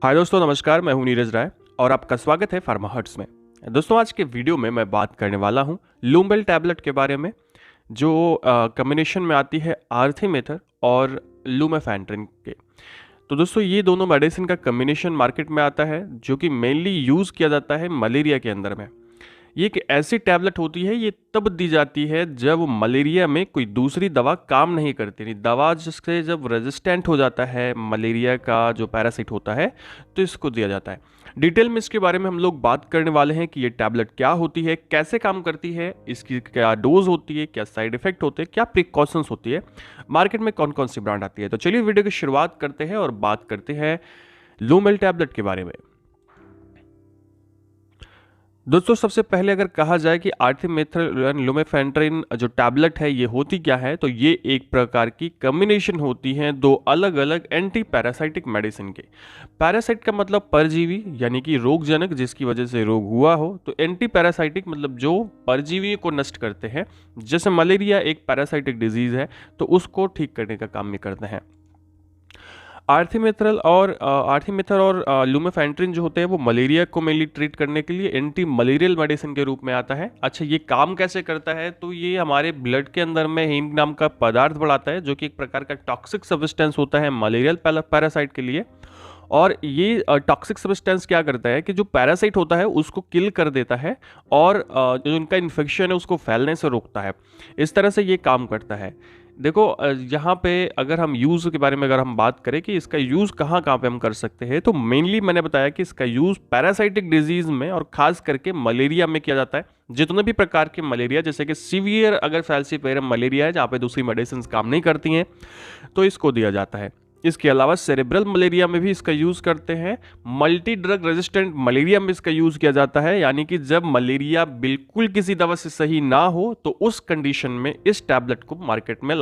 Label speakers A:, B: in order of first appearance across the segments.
A: हाय दोस्तों, नमस्कार। मैं हूं नीरज राय और आपका स्वागत है फार्मा हर्ट्स में। दोस्तों, आज के वीडियो में मैं बात करने वाला हूं लूमेल टैबलेट के बारे में, जो कॉम्बिनेशन में आती है आर्थिमेथर और लुमेफेंट्रिन के। तो दोस्तों, ये दोनों मेडिसिन का कॉम्बिनेशन मार्केट में आता है जो कि मेनली यूज़ किया जाता है मलेरिया के अंदर में। ये एक ऐसी टैबलेट होती है, ये तब दी जाती है जब मलेरिया में कोई दूसरी दवा काम नहीं करती। नहीं, दवा जिससे जब रेजिस्टेंट हो जाता है मलेरिया का जो पैरासाइट होता है, तो इसको दिया जाता है। डिटेल में इसके बारे में हम लोग बात करने वाले हैं कि ये टैबलेट क्या होती है, कैसे काम करती है, इसकी क्या डोज होती है, क्या साइड इफेक्ट होते हैं, क्या प्रिकॉशंस होती है, मार्केट में कौन कौन सी ब्रांड आती है। तो चलिए वीडियो की शुरुआत करते हैं और बात करते हैं लूमेल टैबलेट के बारे में। दोस्तों, सबसे पहले अगर कहा जाए कि आर्थिमेथ्रिन लुमेफेंट्रिन जो टैबलेट है ये होती क्या है, तो ये एक प्रकार की कॉम्बिनेशन होती है दो अलग अलग एंटी पैरासाइटिक मेडिसिन के। पैरासाइट का मतलब परजीवी, यानी कि रोगजनक जिसकी वजह से रोग हुआ हो। तो एंटी पैरासाइटिक मतलब जो परजीवी को नष्ट करते हैं। जैसे मलेरिया एक पैरासाइटिक डिजीज है, तो उसको ठीक करने का काम ये करते हैं। आर्थिमेथर और लुमेफेंट्रिन जो होते हैं वो मलेरिया को मेनली ट्रीट करने के लिए एंटी मलेरियल मेडिसिन के रूप में आता है। अच्छा, ये काम कैसे करता है? तो ये हमारे ब्लड के अंदर में हीम नाम का पदार्थ बढ़ाता है, जो कि एक प्रकार का टॉक्सिक सब्सटेंस होता है मलेरियल पैरासाइट के लिए। और ये टॉक्सिक सब्सटेंस क्या करता है कि जो पैरासाइट होता है उसको किल कर देता है और जो उनका इन्फेक्शन है उसको फैलने से रोकता है। इस तरह से ये काम करता है। देखो, यहाँ पे अगर हम यूज़ के बारे में अगर हम बात करें कि इसका यूज़ कहाँ कहाँ पे हम कर सकते हैं, तो मेनली मैंने बताया कि इसका यूज़ पैरासाइटिक डिजीज़ में और ख़ास करके मलेरिया में किया जाता है। जितने भी प्रकार के मलेरिया, जैसे कि सीवियर अगर फैल्सीपेरम मलेरिया है जहाँ पे दूसरी मेडिसिन काम नहीं करती हैं, तो इसको दिया जाता है। इसके अलावा सेरेब्रल मलेरिया में भी इसका यूज़ करते हैं। मल्टी ड्रग रेजिस्टेंट मलेरिया में इसका यूज़ किया जाता है, यानी कि जब मलेरिया बिल्कुल किसी दवा से सही ना हो तो उस कंडीशन में इस टैबलेट को मार्केट में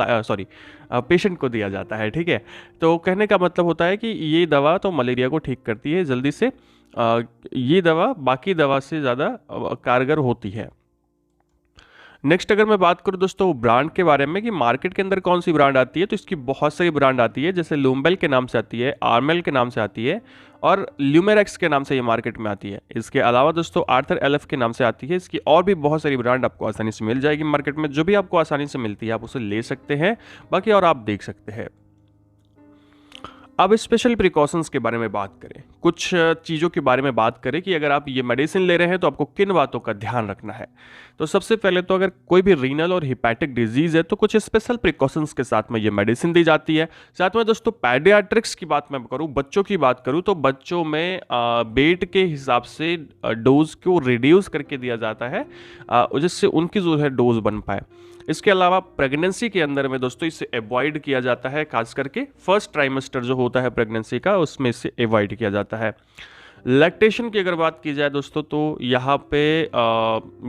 A: पेशेंट को दिया जाता है। ठीक है, तो कहने का मतलब होता है कि ये दवा तो मलेरिया को ठीक करती है जल्दी से। ये दवा बाकी दवा से ज़्यादा कारगर होती है। नेक्स्ट अगर मैं बात करूं दोस्तों ब्रांड के बारे में कि मार्केट के अंदर कौन सी ब्रांड आती है, तो इसकी बहुत सारी ब्रांड आती है। जैसे लुम्बेल के नाम से आती है, आर्मेल के नाम से आती है और ल्यूमेरेक्स के नाम से ये मार्केट में आती है। इसके अलावा दोस्तों आर्थर एलएफ के नाम से आती है। इसकी और भी बहुत सारी ब्रांड आपको आसानी से मिल जाएगी मार्केट में। जो भी आपको आसानी से मिलती है आप उसे ले सकते हैं, बाकी और आप देख सकते हैं। अब स्पेशल प्रिकॉशंस के बारे में बात करें, कुछ चीज़ों के बारे में बात करें कि अगर आप ये मेडिसिन ले रहे हैं तो आपको किन बातों का ध्यान रखना है। तो सबसे पहले तो अगर कोई भी रीनल और हिपैटिक डिजीज़ है तो कुछ स्पेशल प्रिकॉशंस के साथ में ये मेडिसिन दी जाती है। साथ में दोस्तों पैडियाट्रिक्स की बात मैं करूँ, बच्चों की बात करूँ, तो बच्चों में वेट के हिसाब से डोज को रिड्यूस करके दिया जाता है, जिससे उनकी जो है डोज बन पाए। इसके अलावा प्रेगनेंसी के अंदर में दोस्तों इसे अवॉइड किया जाता है, खास करके फर्स्ट ट्राइमेस्टर जो होता है प्रेगनेंसी का, उसमें इसे अवॉइड किया जाता है। लैक्टेशन की अगर बात की जाए दोस्तों, तो यहाँ पे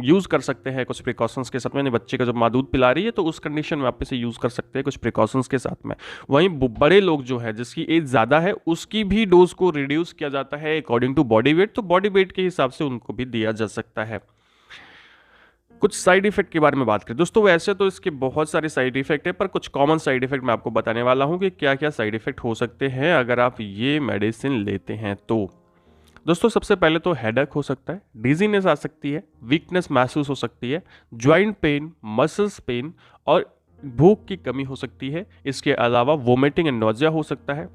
A: यूज़ कर सकते हैं कुछ प्रिकॉशंस के साथ में। बच्चे का जब माँ दूध पिला रही है तो उस कंडीशन में आप इसे यूज़ कर सकते हैं कुछ प्रिकॉशंस के साथ में। वहीं बड़े लोग जो है जिसकी एज ज़्यादा है उसकी भी डोज को रिड्यूस किया जाता है अकॉर्डिंग टू बॉडी वेट, तो बॉडी वेट के हिसाब से उनको भी दिया जा सकता है। कुछ साइड इफेक्ट के बारे में बात करें दोस्तों, वैसे तो इसके बहुत सारे साइड इफेक्ट है, पर कुछ कॉमन साइड इफेक्ट मैं आपको बताने वाला हूं कि क्या क्या साइड इफेक्ट हो सकते हैं अगर आप ये मेडिसिन लेते हैं तो। दोस्तों, सबसे पहले तो हेडेक हो सकता है, डिजीनेस आ सकती है, वीकनेस महसूस हो सकती है, ज्वाइंट पेन, मसल्स पेन और भूख की कमी हो सकती है। इसके अलावा वोमिटिंग एंड नोजिया हो सकता है,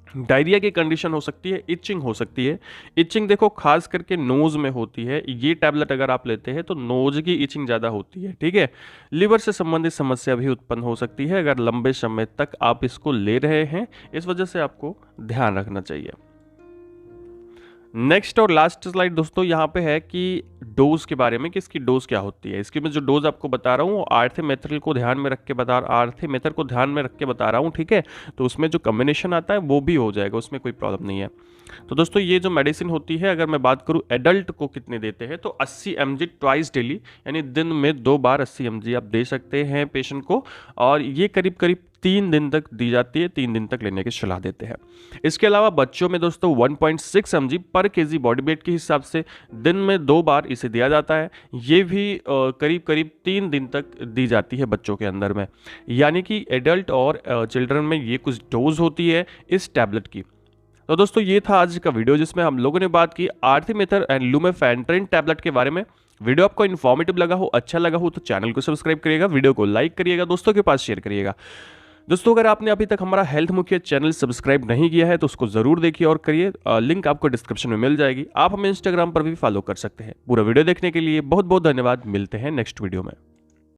A: डायरिया की कंडीशन हो सकती है, इचिंग हो सकती है। इचिंग देखो खास करके नोज में होती है, ये टैबलेट अगर आप लेते हैं तो नोज की इचिंग ज़्यादा होती है। ठीक है, लिवर से संबंधित समस्या भी उत्पन्न हो सकती है अगर लंबे समय तक आप इसको ले रहे हैं, इस वजह से आपको ध्यान रखना चाहिए। नेक्स्ट और लास्ट स्लाइड दोस्तों यहाँ पे है कि डोज के बारे में कि इसकी डोज क्या होती है। इसकी मैं जो डोज आपको बता रहा हूँ वो आर्थिमेथर को ध्यान में रख के बता रहा हूँ। ठीक है, तो उसमें जो कॉम्बिनेशन आता है वो भी हो जाएगा, उसमें कोई प्रॉब्लम नहीं है। तो दोस्तों ये जो मेडिसिन होती है, अगर मैं बात करूँ एडल्ट को कितने देते हैं, तो 80 mg ट्वाइस डेली, यानी दिन में 2 बार 80 mg आप दे सकते हैं पेशेंट को। और ये करीब करीब 3 दिन तक दी जाती है, 3 दिन तक लेने की सलाह देते हैं। इसके अलावा बच्चों में दोस्तों 1.6 mg पर केजी बॉडी वेट के हिसाब से दिन में 2 बार इसे दिया जाता है। ये भी करीब करीब 3 दिन तक दी जाती है बच्चों के अंदर में, यानी कि एडल्ट और चिल्ड्रन में ये कुछ डोज होती है इस टैबलेट की। तो दोस्तों ये था आज का वीडियो जिसमें हम लोगों ने बात की आर्थिमेथर एंड लुमेफेंट्रिन टैबलेट के बारे में। वीडियो आपको इन्फॉर्मेटिव लगा हो, अच्छा लगा हो तो चैनल को सब्सक्राइब करिएगा, वीडियो को लाइक करिएगा, दोस्तों के पास शेयर करिएगा। दोस्तों अगर आपने अभी तक हमारा हेल्थ मुख्य चैनल सब्सक्राइब नहीं किया है तो उसको जरूर देखिए और करिए, लिंक आपको डिस्क्रिप्शन में मिल जाएगी। आप हमें इंस्टाग्राम पर भी फॉलो कर सकते हैं। पूरा वीडियो देखने के लिए बहुत बहुत धन्यवाद। मिलते हैं नेक्स्ट वीडियो में।